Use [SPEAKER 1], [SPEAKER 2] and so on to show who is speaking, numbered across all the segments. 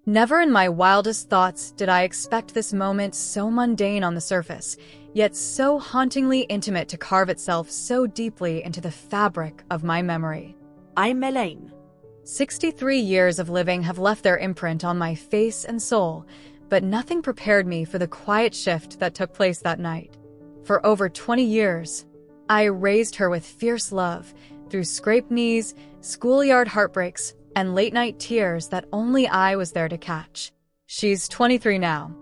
[SPEAKER 1] Never in my wildest thoughts did I expect this moment so mundane on the surface, yet so hauntingly intimate to carve itself so deeply into the fabric of my memory.
[SPEAKER 2] I'm Elaine.
[SPEAKER 1] 63 years of living have left their imprint on my face and soul, but nothing prepared me for the quiet shift that took place that night. For over 20 years, I raised her with fierce love, through scraped knees, schoolyard heartbreaks, and late-night tears that only I was there to catch. She's 23 now,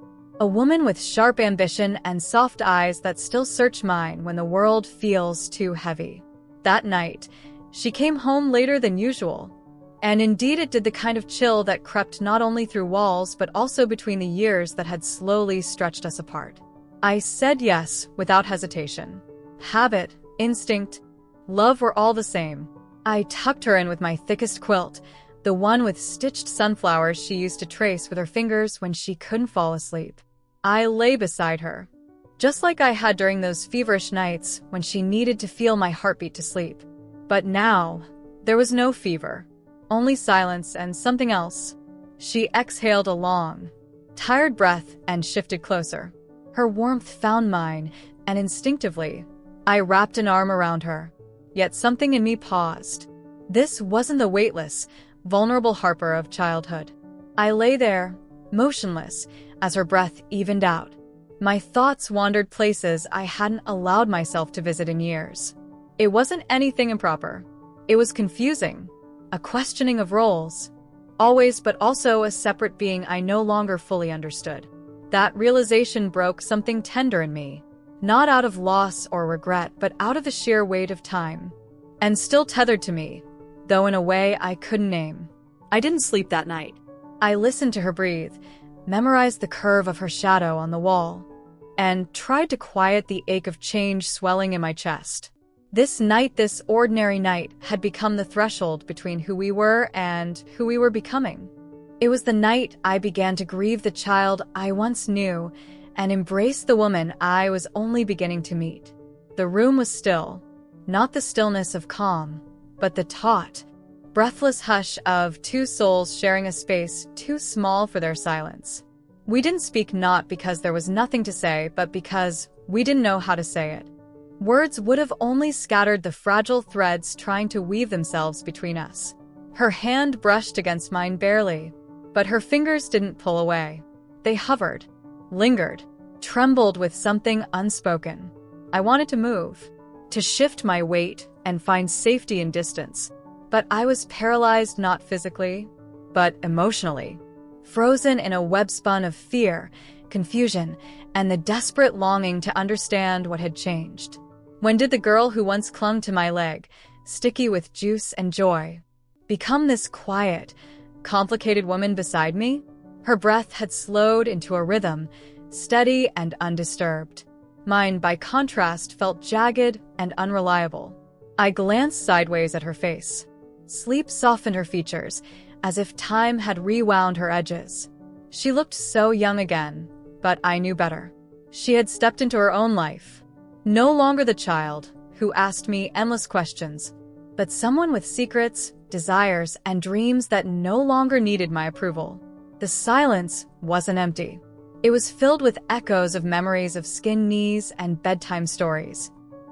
[SPEAKER 1] a woman with sharp ambition and soft eyes that still search mine when the world feels too heavy. That night, she came home later than usual, and indeed it did the kind of chill that crept not only through walls but also between the years that had slowly stretched us apart. I said yes without hesitation. Habit, instinct, love were all the same. I tucked her in with my thickest quilt, the one with stitched sunflowers she used to trace with her fingers when she couldn't fall asleep. I lay beside her, just like I had during those feverish nights when she needed to feel my heartbeat to sleep. But now, there was no fever, only silence and something else. She exhaled a long, tired breath and shifted closer. Her warmth found mine, and instinctively, I wrapped an arm around her. Yet something in me paused. This wasn't the weightless, vulnerable Harper of childhood. I lay there, motionless, as her breath evened out. My thoughts wandered places I hadn't allowed myself to visit in years. It wasn't anything improper. It was confusing, a questioning of roles, always but also a separate being I no longer fully understood. That realization broke something tender in me, not out of loss or regret, but out of the sheer weight of time, and still tethered to me, though in a way I couldn't name.
[SPEAKER 2] I didn't sleep that night.
[SPEAKER 1] I listened to her breathe, memorized the curve of her shadow on the wall, and tried to quiet the ache of change swelling in my chest. This night, this ordinary night, had become the threshold between who we were and who we were becoming. It was the night I began to grieve the child I once knew and embrace the woman I was only beginning to meet. The room was still, not the stillness of calm, but the taut, breathless hush of two souls sharing a space too small for their silence. We didn't speak not because there was nothing to say, but because we didn't know how to say it. Words would have only scattered the fragile threads trying to weave themselves between us. Her hand brushed against mine barely, but her fingers didn't pull away. They hovered, lingered, trembled with something unspoken. I wanted to move, to shift my weight and find safety in distance, but I was paralyzed not physically, but emotionally, frozen in a web-spun of fear, confusion, and the desperate longing to understand what had changed. When did the girl who once clung to my leg, sticky with juice and joy, become this quiet, complicated woman beside me? Her breath had slowed into a rhythm, steady and undisturbed. Mine, by contrast, felt jagged and unreliable. I glanced sideways at her face. Sleep softened her features, as if time had rewound her edges. She looked so young again, but I knew better. She had stepped into her own life. No longer the child who asked me endless questions, but someone with secrets, desires, and dreams that no longer needed my approval. The silence wasn't empty. It was filled with echoes of memories of skinned knees and bedtime stories,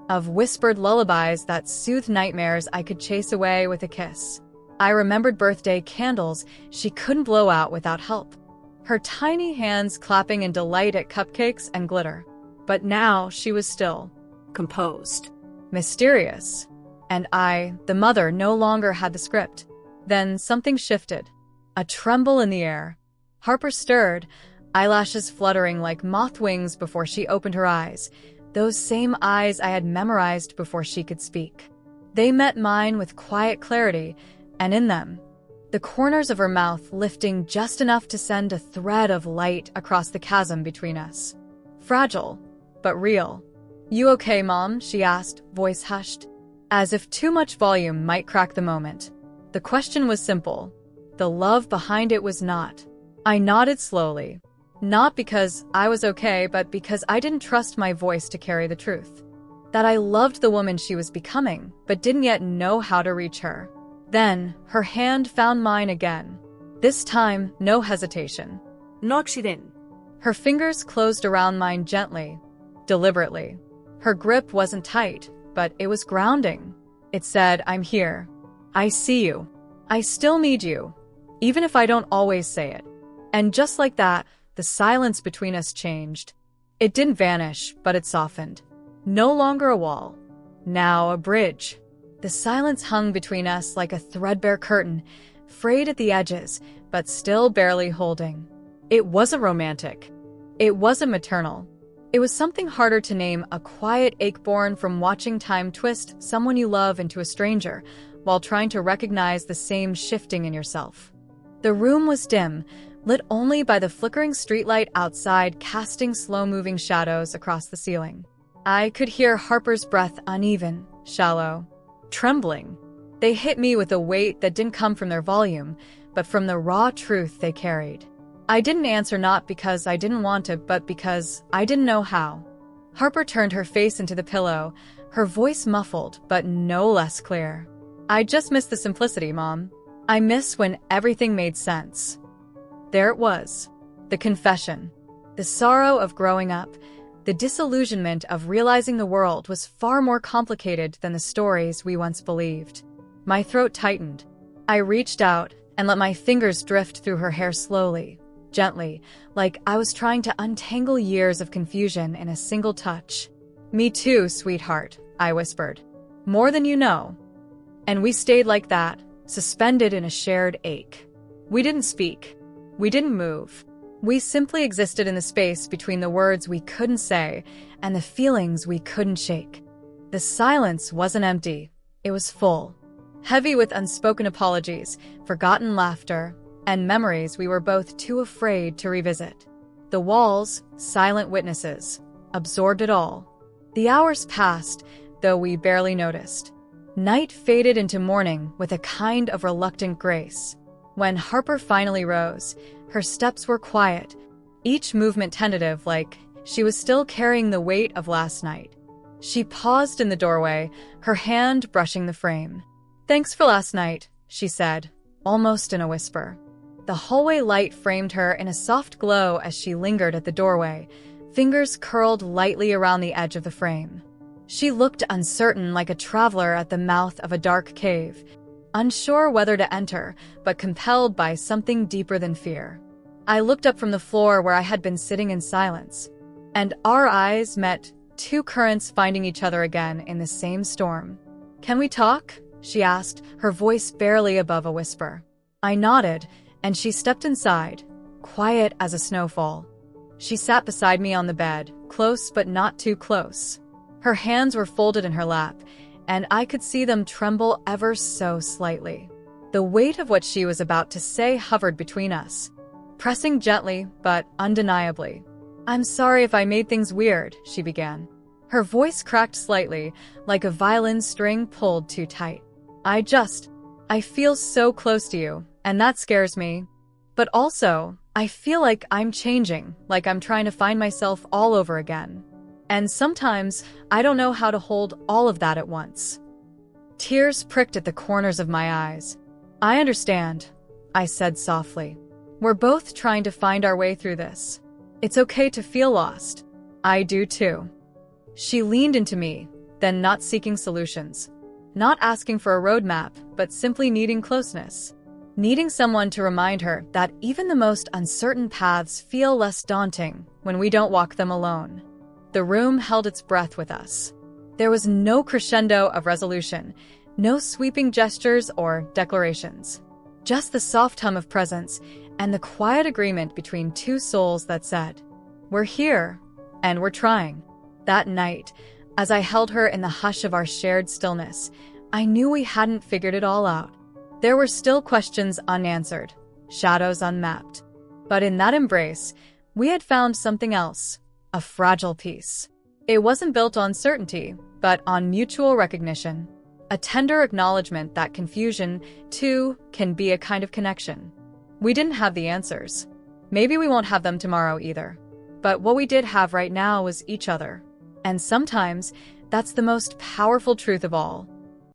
[SPEAKER 1] of whispered lullabies that soothed nightmares I could chase away with a kiss. I remembered birthday candles she couldn't blow out without help, her tiny hands clapping in delight at cupcakes and glitter. But now she was still,
[SPEAKER 2] Composed.
[SPEAKER 1] mysterious, and I, the mother, no longer had the script. Then something shifted, a tremble in the air. Harper stirred, eyelashes fluttering like moth wings before she opened her eyes, those same eyes I had memorized before she could speak. They met mine with quiet clarity, and in them, the corners of her mouth lifting just enough to send a thread of light across the chasm between us. Fragile, but real. "You okay, Mom?" she asked, voice hushed, as if too much volume might crack the moment. The question was simple. The love behind it was not. I nodded slowly. Not because I was okay, but because I didn't trust my voice to carry the truth. That I loved the woman she was becoming, but didn't yet know how to reach her. Then, her hand found mine again. This time, no hesitation.
[SPEAKER 2] No accident.
[SPEAKER 1] Her fingers closed around mine gently, deliberately. Her grip wasn't tight, but it was grounding. It said, I'm here. I see you. I still need you, even if I don't always say it. And just like that, the silence between us changed. It didn't vanish, but it softened. No longer a wall. Now a bridge. The silence hung between us like a threadbare curtain, frayed at the edges, but still barely holding. It wasn't romantic. It wasn't maternal. It was something harder to name, a quiet ache born from watching time twist someone you love into a stranger, while trying to recognize the same shifting in yourself. The room was dim, lit only by the flickering streetlight outside casting slow-moving shadows across the ceiling. I could hear Harper's breath uneven, shallow, trembling. They hit me with a weight that didn't come from their volume, but from the raw truth they carried. I didn't answer not because I didn't want to, but because I didn't know how. Harper turned her face into the pillow, her voice muffled, but no less clear. I just miss the simplicity, Mom. I miss when everything made sense. There it was. The confession. The sorrow of growing up. The disillusionment of realizing the world was far more complicated than the stories we once believed. My throat tightened. I reached out and let my fingers drift through her hair slowly, gently, like I was trying to untangle years of confusion in a single touch. Me too, sweetheart, I whispered. More than you know. And we stayed like that, suspended in a shared ache. We didn't speak. We didn't move. We simply existed in the space between the words we couldn't say and the feelings we couldn't shake. The silence wasn't empty. It was full. Heavy with unspoken apologies, forgotten laughter, and memories we were both too afraid to revisit. The walls, silent witnesses, absorbed it all. The hours passed, though we barely noticed. Night faded into morning with a kind of reluctant grace. When Harper finally rose, her steps were quiet, each movement tentative, like she was still carrying the weight of last night. She paused in the doorway, her hand brushing the frame. Thanks for last night, she said, almost in a whisper. The hallway light framed her in a soft glow as she lingered at the doorway, fingers curled lightly around the edge of the frame. She looked uncertain, like a traveler at the mouth of a dark cave, unsure whether to enter, but compelled by something deeper than fear. I looked up from the floor where I had been sitting in silence, and our eyes met, two currents finding each other again in the same storm. Can we talk? She asked, her voice barely above a whisper. I nodded, and she stepped inside, quiet as a snowfall. She sat beside me on the bed, close but not too close. Her hands were folded in her lap, and I could see them tremble ever so slightly. The weight of what she was about to say hovered between us, pressing gently but undeniably. I'm sorry if I made things weird, she began. Her voice cracked slightly, like a violin string pulled too tight. I feel so close to you, and that scares me. But also, I feel like I'm changing, like I'm trying to find myself all over again. And sometimes, I don't know how to hold all of that at once. Tears pricked at the corners of my eyes. I understand, I said softly. We're both trying to find our way through this. It's okay to feel lost. I do too. She leaned into me, then not seeking solutions. Not asking for a roadmap, but simply needing closeness. Needing someone to remind her that even the most uncertain paths feel less daunting when we don't walk them alone. The room held its breath with us. There was no crescendo of resolution, no sweeping gestures or declarations. Just the soft hum of presence and the quiet agreement between two souls that said, we're here, and we're trying. That night, as I held her in the hush of our shared stillness, I knew we hadn't figured it all out. There were still questions unanswered, shadows unmapped. But in that embrace, we had found something else, a fragile peace. It wasn't built on certainty, but on mutual recognition. A tender acknowledgement that confusion, too, can be a kind of connection. We didn't have the answers. Maybe we won't have them tomorrow either. But what we did have right now was each other. And sometimes, that's the most powerful truth of all.